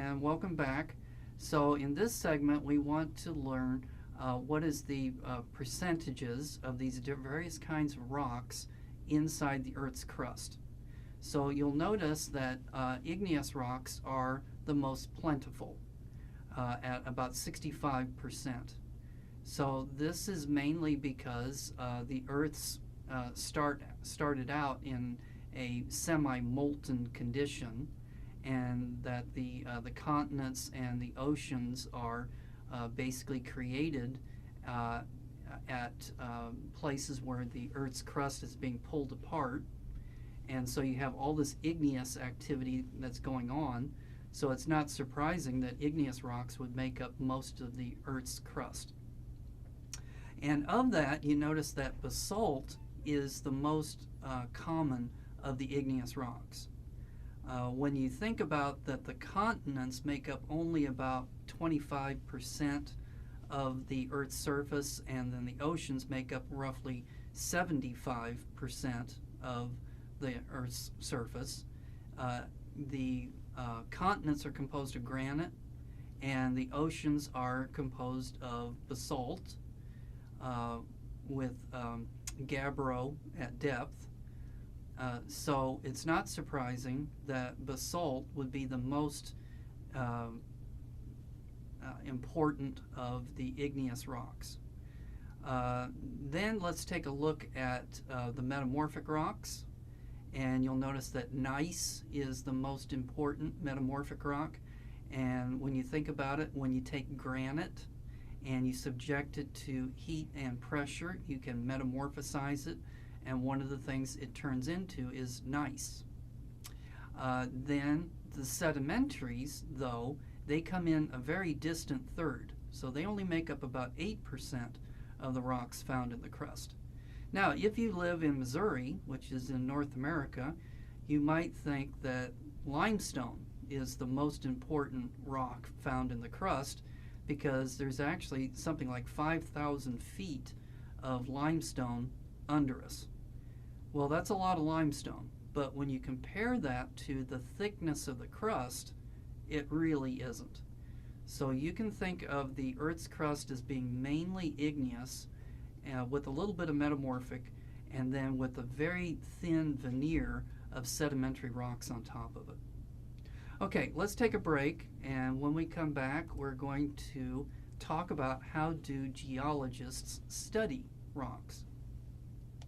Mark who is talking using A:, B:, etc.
A: and welcome back. So in this segment we want to learn what is the percentages of these various kinds of rocks inside the Earth's crust. So you'll notice that igneous rocks are the most plentiful at about 65%. So this is mainly because the Earth's started out in a semi-molten condition, and that the continents and the oceans are basically created at places where the Earth's crust is being pulled apart, and so you have all this igneous activity that's going on. So it's not surprising that igneous rocks would make up most of the Earth's crust. And of that, you notice that basalt is the most common of the igneous rocks. When you think about that the continents make up only about 25% of the Earth's surface, and then the oceans make up roughly 75% of the Earth's surface, the continents are composed of granite, and the oceans are composed of basalt with gabbro at depth. So it's not surprising that basalt would be the most important of the igneous rocks. Then let's take a look at the metamorphic rocks, and you'll notice that gneiss is the most important metamorphic rock. And when you think about it, when you take granite and you subject it to heat and pressure, you can metamorphosize it, and one of the things it turns into is gneiss. Then the sedimentaries, though, they come in a very distant third, so they only make up about 8% of the rocks found in the crust. Now, if you live in Missouri, which is in North America, you might think that limestone is the most important rock found in the crust, because there's actually something like 5,000 feet of limestone under us. Well, that's a lot of limestone, but when you compare that to the thickness of the crust, it really isn't. So you can think of the Earth's crust as being mainly igneous, with a little bit of metamorphic, and then with a very thin veneer of sedimentary rocks on top of it. Okay, let's take a break, and when we come back, we're going to talk about how do geologists study rocks.